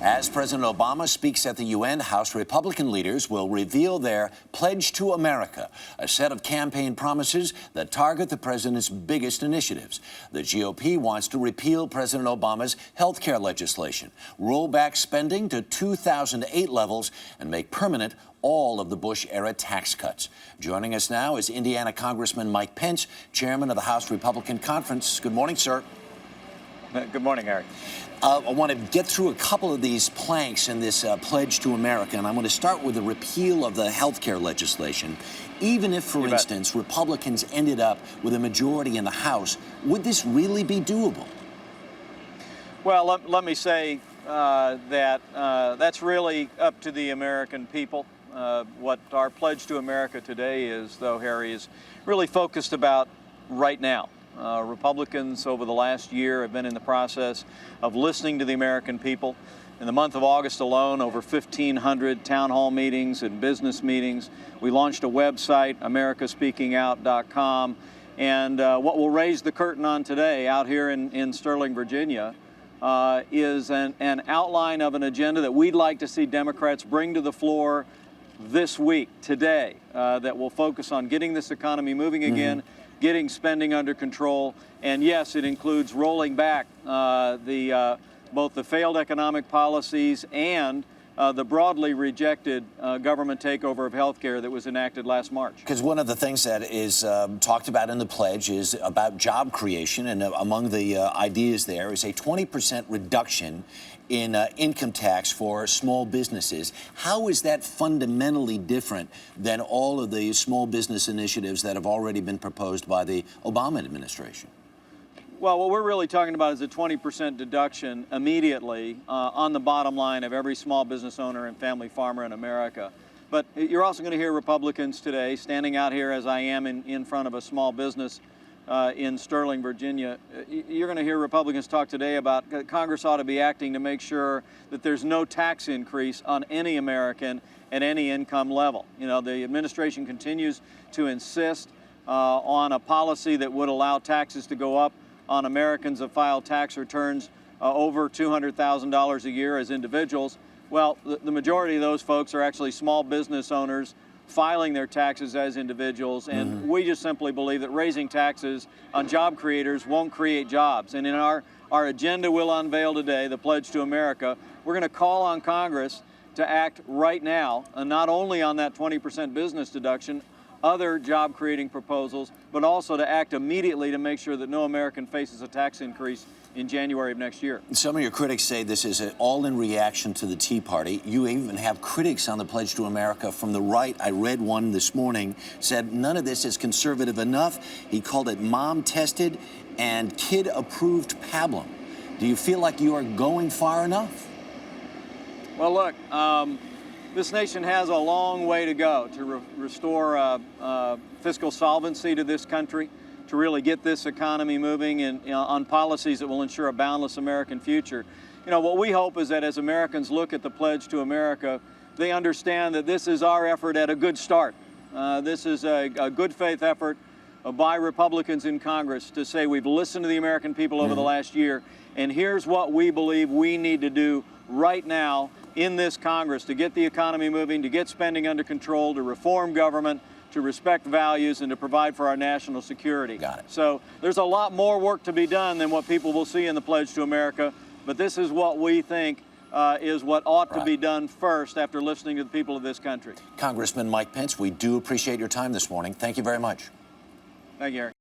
As President Obama speaks at the UN, House Republican leaders will reveal their Pledge to America, a set of campaign promises that target the president's biggest initiatives. The GOP wants to repeal President Obama's health care legislation, roll back spending to 2008 levels, and make permanent all of the Bush-era tax cuts. Joining us now is Indiana Congressman Mike Pence, chairman of the House Republican Conference. Good morning, sir. Good morning, Harry. I want to get through a couple of these planks in this Pledge to America, and I'm going to start with the repeal of the health care legislation. Even if, for instance, Republicans ended up with a majority in the House, would this really be doable? Well, let me say that that's really up to the American people. What our Pledge to America today is, though, Harry, is really focused about right now. Republicans over the last year have been in the process of listening to the American people. In the month of August alone, over 1,500 town hall meetings and business meetings. We launched a website, americaspeakingout.com. And what we'll raise the curtain on today out here in Sterling, Virginia, is an outline of an agenda that we'd like to see Democrats bring to the floor this week, today, that will focus on getting this economy moving again, getting spending under control, and yes, it includes rolling back both the failed economic policies and the broadly rejected government takeover of health care that was enacted last March. Because one of the things that is talked about in the pledge is about job creation, and among the ideas there is a 20% reduction in income tax for small businesses. How is that fundamentally different than all of the small business initiatives that have already been proposed by the Obama administration? Well, what we're really talking about is a 20% deduction immediately on the bottom line of every small business owner and family farmer in America. But you're also going to hear Republicans today standing out here, as I am, in front of a small business in Sterling, Virginia. You're going to hear Republicans talk today about Congress ought to be acting to make sure that there's no tax increase on any American at any income level. You know, the administration continues to insist on a policy that would allow taxes to go up on Americans that file tax returns over $200,000 a year as individuals. Well, the majority of those folks are actually small business owners filing their taxes as individuals, and we just simply believe that raising taxes on job creators won't create jobs. And in our agenda we'll unveil today, the Pledge to America, we're going to call on Congress to act right now, and not only on that 20% business deduction, other job-creating proposals, but also to act immediately to make sure that no American faces a tax increase in January of next year. Some of your critics say this is all in reaction to the Tea Party. You even have critics on the Pledge to America from the right. I read one this morning, said none of this is conservative enough. He called it mom-tested and kid-approved pablum. Do you feel like you are going far enough? Well, look, this nation has a long way to go to restore fiscal solvency to this country, to really get this economy moving and on policies that will ensure a boundless American future. You know, what we hope is that as Americans look at the Pledge to America, they understand that this is our effort at a good start. This is a good faith effort by Republicans in Congress to say we've listened to the American people over the last year, and here's what we believe we need to do right now in this Congress to get the economy moving, to get spending under control, to reform government, to respect values, and to provide for our national security. Got it. So there's a lot more work to be done than what people will see in the Pledge to America, but this is what we think is what ought to be done first after listening to the people of this country. Congressman Mike Pence, we do appreciate your time this morning. Thank you very much. Thank you, Eric.